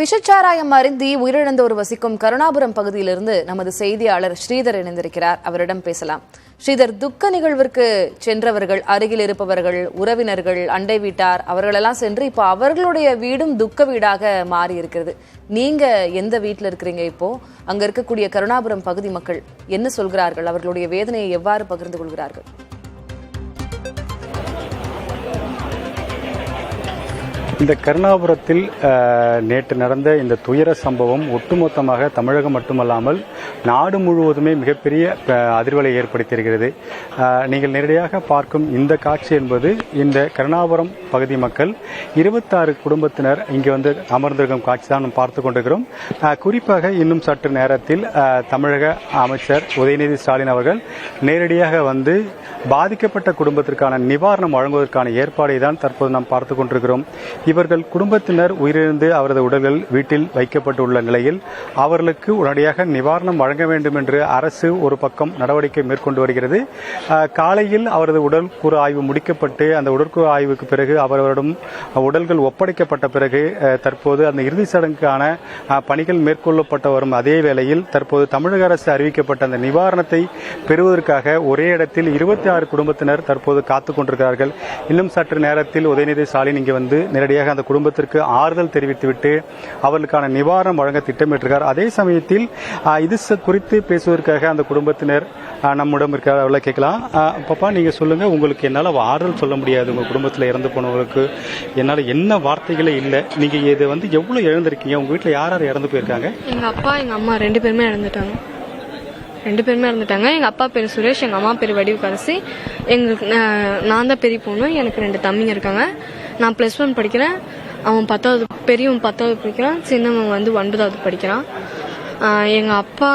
விஷச்சாராயம் அருந்தி உயிரிழந்தோர் வசிக்கும் கருணாபுரம் பகுதியிலிருந்து நமது செய்தியாளர் ஸ்ரீதர் இணைந்திருக்கிறார். அவரிடம் பேசலாம். ஸ்ரீதர், துக்க நிகழ்விற்கு சென்றவர்கள், அருகில் இருப்பவர்கள், உறவினர்கள், அண்டை வீட்டார் அவர்களெல்லாம் சென்று இப்போ அவர்களுடைய வீடும் துக்க வீடாக மாறி இருக்கிறது. நீங்க எந்த வீட்டில் இருக்கிறீங்க? இப்போ அங்க இருக்கக்கூடிய கருணாபுரம் பகுதி மக்கள் என்ன சொல்கிறார்கள்? அவர்களுடைய வேதனையை எவ்வாறு பகிர்ந்து கொள்கிறார்கள்? இந்த கருணாபுரத்தில் நேற்று நடந்த இந்த துயர சம்பவம் ஒட்டுமொத்தமாக தமிழகம் மட்டுமல்லாமல் நாடு முழுவதுமே மிகப்பெரிய அதிர்வலை ஏற்படுத்தியிருக்கிறது. நீங்கள் நேரடியாக பார்க்கும் இந்த காட்சி என்பது இந்த கருணாபுரம் பகுதி மக்கள் 26 குடும்பத்தினர் இங்கே வந்து அமர்ந்திருக்கும் காட்சி தான் நாம் பார்த்து கொண்டிருக்கிறோம். குறிப்பாக இன்னும் சற்று நேரத்தில் தமிழக அமைச்சர் உதயநிதி ஸ்டாலின் அவர்கள் நேரடியாக வந்து பாதிக்கப்பட்ட குடும்பத்திற்கான நிவாரணம் வழங்குவதற்கான ஏற்பாடை தான் தற்போது நாம் பார்த்துக் கொண்டிருக்கிறோம். இவர்கள் குடும்பத்தினர் உயிரிழந்து அவரது உடல்கள் வீட்டில் வைக்கப்பட்டுள்ள நிலையில் அவர்களுக்கு உடனடியாக நிவாரணம் வழங்க வேண்டும் என்று அரசு ஒரு பக்கம் நடவடிக்கை மேற்கொண்டு வருகிறது. காலையில் அவரது உடல்கூறு ஆய்வு முடிக்கப்பட்டு அந்த உடற்கூறு ஆய்வுக்கு பிறகு அவர்களிடம் உடல்கள் ஒப்படைக்கப்பட்ட பிறகு தற்போது அந்த இறுதிச் சடங்குக்கான பணிகள் மேற்கொள்ளப்பட்டு வரும் அதே வேளையில் தற்போது தமிழக அரசு அறிவிக்கப்பட்ட அந்த நிவாரணத்தை பெறுவதற்காக ஒரே இடத்தில் 26 குடும்பத்தினர் தற்போது காத்துக் கொண்டிருக்கிறார்கள். இன்னும் சற்று நேரத்தில் உதயநிதி ஸ்டாலின் இங்கே வந்து நேரடியாக அந்த குடும்பத்திற்கு ஆறுதல் தெரிவித்துவிட்டு அவர்களுக்கான நிவாரணம் வழங்க திட்டமிட்டிருக்கிறார். அதே சமயத்தில் இது குறித்து பேசுவதற்காக அந்த குடும்பத்தினர் நம்மிடம் இருக்கிற கேட்கலாம். பாப்பா, நீங்க சொல்லுங்க, உங்களுக்கு என்னால் ஆறுதல் சொல்ல முடியாது. உங்க குடும்பத்தில் இறந்து போனவங்களுக்கு என்னால் என்ன வார்த்தைகளே இல்லை. நீங்க இதை வந்து எவ்வளவு இழந்திருக்கீங்க? உங்க வீட்டில் யார் யார் இறந்து போயிருக்காங்க? எங்க அப்பா, எங்க அம்மா ரெண்டு பேருமே இறந்துட்டாங்க. எங்க அப்பா பேர் சுரேஷ், எங்க அம்மா பேர் வடிவுக்கரசி. எங்களுக்கு நான் தான் பெரிய பொண்ணு. எனக்கு 2 தம்பிங்க இருக்காங்க. நான் +1 படிக்கிறேன். அவன் 10வது, பெரியவன் 10வது படிக்கிறான். சின்னவன் வந்து 9வது படிக்கிறான். எங்க அப்பா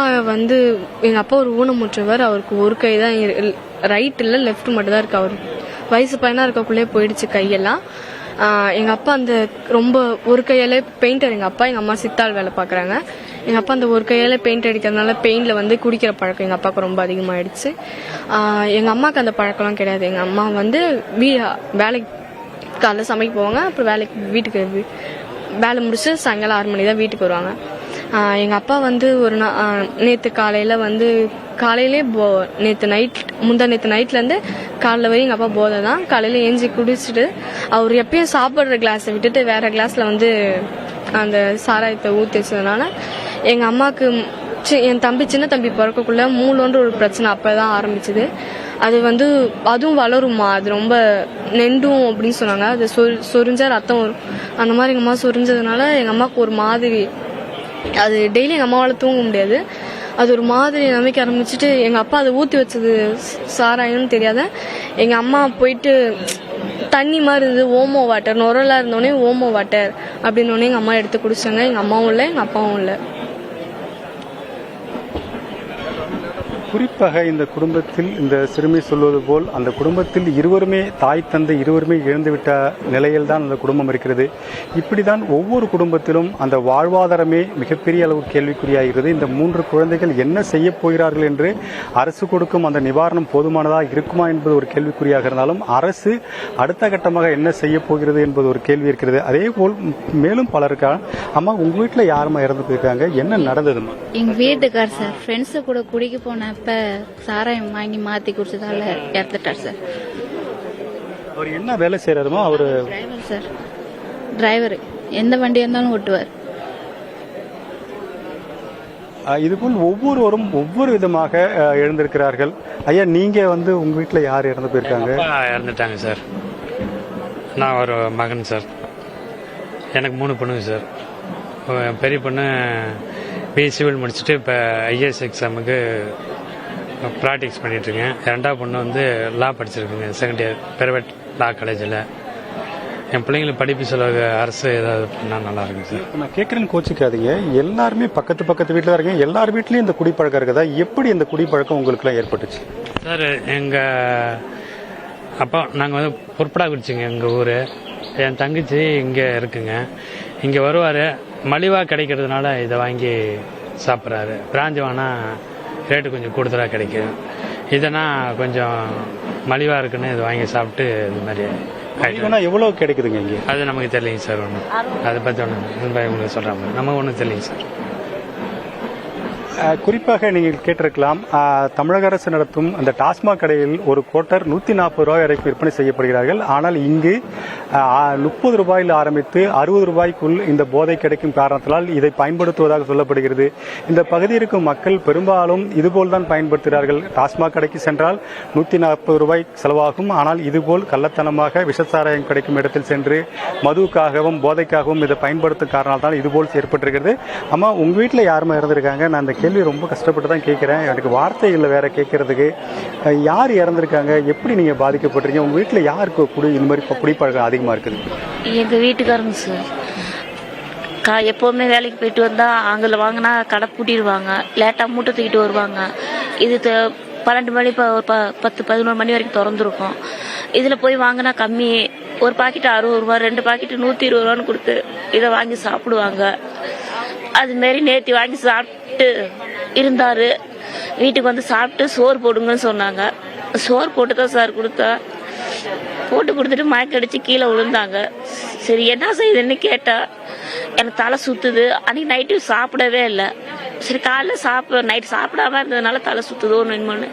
ஒரு ஊனமுற்றவர். அவருக்கு ஒரு கை தான், ரைட் இல்லை லெஃப்ட் மட்டும் தான் இருக்கு. அவர் வயசு பையனா இருக்கக்குள்ளே போயிடுச்சு கையெல்லாம். எங்க அப்பா அந்த ரொம்ப ஒரு கையாலே பெயிண்டர். எங்க அம்மா சித்தாள் வேலை பாக்குறாங்க. எங்க அப்பா அந்த ஒரு கையால பெயிண்ட் அடிக்கிறதுனால பெயிண்ட்ல வந்து குடிக்கிற பழக்கம் எங்க அப்பாவுக்கு ரொம்ப அதிகமாயிடுச்சு. எங்க அம்மாவுக்கு அந்த பழக்கம்லாம் கிடையாது. எங்க அம்மா வந்து வேலைக்கு காலைல சமைக்க போவாங்க. அப்புறம் வீட்டுக்கு வேலை முடிச்சு சாயங்காலம் 6 மணி தான் வீட்டுக்கு வருவாங்க. எங்க அப்பா வந்து நேற்று காலையில வந்து நேற்று நைட்ல இருந்து காலைல வரை எங்க அப்பா போதை தான். காலையில ஏஞ்சி குடிச்சிட்டு அவர் எப்பயும் சாப்பிடுற கிளாஸை விட்டுட்டு வேற கிளாஸ்ல வந்து அந்த சாராயத்தை ஊற்றி வச்சதுனால எங்க அம்மாவுக்கு என் சின்ன தம்பி பிறக்கக்குள்ள மூலோன்ற ஒரு பிரச்சனை அப்பதான் ஆரம்பிச்சது. அது வந்து அதுவும் வளருமா, அது ரொம்ப நெண்டும் அப்படின்னு சொன்னாங்க. அது சொரிஞ்சா ரத்தம் வரும். அந்த மாதிரி எங்க அம்மா சொரிஞ்சதுனால எங்க அம்மாவுக்கு ஒரு மாதிரி, அது டெய்லி எங்க அம்மாவால தூங்க முடியாது. அது ஒரு மாதிரி நம்பிக்கை ஆரம்பிச்சுட்டு எங்க அப்பா அதை ஊற்றி வச்சது சாராயம்னு தெரியாத எங்க அம்மா போயிட்டு தண்ணி மாதிரி இருந்தது, ஓமோ வாட்டர், நுரலா இருந்தோடனே ஓமோ வாட்டர் அப்படின்னு எங்க அம்மா எடுத்து குடிச்சாங்க. எங்க அம்மாவும் இல்லை, எங்க அப்பாவும் இல்லை. குறிப்பாக இந்த குடும்பத்தில் இந்த சிறுமி சொல்வது போல் அந்த குடும்பத்தில் இருவருமே தாய் தந்தை இருவருமே இழந்துவிட்ட நிலையில் தான் அந்த குடும்பம் இருக்கிறது. இப்படிதான் ஒவ்வொரு குடும்பத்திலும் அந்த வாழ்வாதாரமே மிகப்பெரிய அளவு கேள்விக்குறியாகிறது. இந்த 3 குழந்தைகள் என்ன செய்ய போகிறார்கள் என்று அரசு கொடுக்கும் அந்த நிவாரணம் போதுமானதாக இருக்குமா என்பது ஒரு கேள்விக்குறியாக இருந்தாலும் அரசு அடுத்த கட்டமாக என்ன செய்ய போகிறது என்பது ஒரு கேள்வி இருக்கிறது. அதே போல் மேலும் பலருக்கா, அம்மா உங்க வீட்டில் யாருமா இறந்து போயிருக்காங்க? என்ன நடந்ததுமா? எங்க வீட்டுக்கார் சார் ஃப்ரெண்ட்ஸு கூட குடிக்க போனப்ப சாராயம் வாங்கி மாத்தி குடிச்சதால இறந்துட்டார் சார். அவர் என்ன வேலை செய்யறாருமா? அவரு டிரைவர் சார். டிரைவர் எந்த வண்டியா இருந்தாலும் ஓட்டுவார். இதுபோல் ஒவ்வொருவரும் ஒவ்வொரு விதமாக எழுந்திருக்கிறார்கள். ஐயா, நீங்க வந்து உங்க வீட்டுல யார் இறந்து போயிருக்காங்க? இறந்துட்டாங்க சார். நான் ஒரு மகன் சார். எனக்கு 3 பொண்ணுங்க சார். பெரிய பொண்ணு சிவில் முடிச்சுட்டு இப்போ ஐஏஎஸ் எக்ஸாமுக்கு ப்ராக்டிஸ் பண்ணிட்டுருக்கேன். 2வது பொண்ணு வந்து லா படிச்சிருக்குங்க, 2nd இயர் பிரைவேட் லா காலேஜில். என் பிள்ளைங்களுக்கு படிப்பு செலவு அரசு ஏதாவது பண்ணால் நல்லா இருக்குங்க சார். நான் கேட்குறேன்னு கோச்சிக்காதீங்க, எல்லாருமே பக்கத்து வீட்டில் தான் இருக்கீங்க. எல்லார் வீட்லேயும் இந்த குடிப்பழக்கம் இருக்குதா? எப்படி இந்த குடிப்பழக்கம் உங்களுக்குலாம் ஏற்பட்டுச்சு சார்? எங்கள் அப்பா நாங்கள் வந்து பொறுப்படா குடிச்சிங்க. எங்கள் ஊர் என் தங்கச்சி இங்கே இருக்குங்க. இங்கே வருவார், மலிவாக கிடைக்கிறதுனால இதை வாங்கி சாப்பிட்றாரு. பிராந்தி வாங்கினா ரேட்டு கொஞ்சம் கூடுதலாக கிடைக்கும். இதனா கொஞ்சம் மலிவாக இருக்குன்னு இதை வாங்கி சாப்பிட்டு இது மாதிரி இதுனா எவ்வளவு கிடைக்குதுங்க இங்கே? அது நமக்கு தெரியலைங்க சார். ஒன்றும் அதை பற்றி ஒன்றும் உங்களுக்கு சொல்கிறாங்க, நமக்கு ஒன்றும் தெரியலைங்க சார். குறிப்பாக நீங்கள் கேட்டிருக்கலாம், தமிழக அரசு நடத்தும் அந்த டாஸ்மாக் கடையில் ஒரு குவார்ட்டர் 140 ரூபாய் வரைக்கும் விற்பனை செய்யப்படுகிறார்கள். ஆனால் இங்கு 30 ரூபாயில் ஆரம்பித்து 60 ரூபாய்க்குள் இந்த போதை கிடைக்கும் காரணத்தினால் இதை பயன்படுத்துவதாக சொல்லப்படுகிறது. இந்த பகுதியில் இருக்கும் மக்கள் பெரும்பாலும் இதுபோல்தான் பயன்படுத்துகிறார்கள். டாஸ்மாக் கடைக்கு சென்றால் 140 ரூபாய் செலவாகும். ஆனால் இதுபோல் கள்ளத்தனமாக விஷசாராயம் கிடைக்கும் இடத்தில் சென்று மதுவுக்காகவும் போதைக்காகவும் இதை பயன்படுத்தும் காரணத்தால் இதுபோல் ஏற்பட்டிருக்கிறது. அம்மா, உங்க வீட்டில் யாருமே இறந்திருக்காங்க? நான் அந்த கேள்வி ரொம்ப கஷ்டப்பட்டு தான் கேட்கிறேன். எனக்கு வார்த்தைகள் வேற கேட்கறதுக்கு. யார் இறந்திருக்காங்க, எப்படி நீங்க பாதிக்கப்பட்டிருக்கீங்க? உங்க வீட்டுல யாருக்கு இந்த மாதிரி குடிப்பழக்கம் அதிகமா இருக்குது? எங்க வீட்டுக்காரங்க சார். எப்பவுமே வேலைக்கு போயிட்டு வந்தா அங்கே வாங்கினா கடை பூட்டிடுவாங்க, லேட்டா மூட்டை தூக்கிட்டு வருவாங்க. இது 12 மணி 10-11 மணி வரைக்கும் திறந்துருக்கும். இதுல போய் வாங்கினா கம்மி, ஒரு பாக்கெட் 60 ரூபா, 2 பாக்கெட் 120 ரூபான்னு கொடுத்து இதை வாங்கி சாப்பிடுவாங்க. அது மாரி நேற்று வாங்கி சாப்பிட்டு இருந்தாரு. வீட்டுக்கு வந்து சாப்பிட்டு சோறு போடுங்கன்னு சொன்னாங்க. சோறு போட்டு தான் சார் கொடுத்தா. போட்டு கொடுத்துட்டு மயக்கடிச்சு கீழே விழுந்தாங்க. சரி என்ன செய்யுதுன்னு கேட்டா எனக்கு தலை சுத்துது. அன்னைக்கு நைட்டு சாப்பிடவே இல்லை. சரி காலைல நைட்டு சாப்பிடாம இருந்ததுனால தலை சுத்துதோன்னு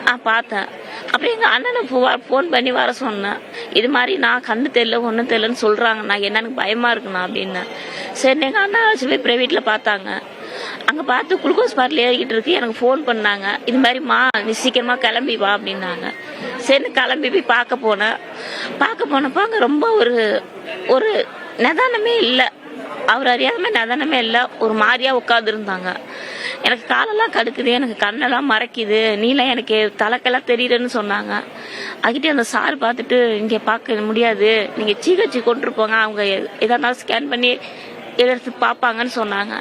நான் பார்த்தேன். அப்புறம் எங்கள் அண்ணனை ஃபோன் பண்ணி வர சொன்னேன். இது மாதிரி நான் கண்ணு தெரியல ஒன்றும் தெரியலன்னு சொல்கிறாங்க, நான் என்னன்னு பயமாக இருக்குண்ணா அப்படின்னு. சரி எங்கள் அண்ணா வச்சு போய் ப்ரைவேட்டில் பார்த்தாங்க. அங்கே பார்த்து குளுக்கோஸ் பாட்டில் ஏறிக்கிட்டு இருக்கு. எனக்கு ஃபோன் பண்ணாங்க, இது மாதிரிம்மா நீ சீக்கிரமாக கிளம்பி வா அப்படின்னாங்க. சரி கிளம்பி போய் பார்க்க போனப்போ அங்கே ரொம்ப ஒரு நிதானமே இல்லை. அவர் அறியாதமே நிதானமே இல்லை. ஒரு மாதிரியா உட்காந்துருந்தாங்க. எனக்கு காலெல்லாம் கடுக்குது, எனக்கு கண்ணெல்லாம் மறைக்குது, நீலாம் எனக்கு தலைக்கெல்லாம் தெரியுதுன்னு சொன்னாங்க. அதுக்கிட்டே அந்த சார் பார்த்துட்டு இங்கே பார்க்க முடியாது, நீங்கள் ஜிஹெச் கொண்டு போங்க, அவங்க எதா இருந்தாலும் ஸ்கேன் பண்ணி எடுத்து பார்ப்பாங்கன்னு சொன்னாங்க.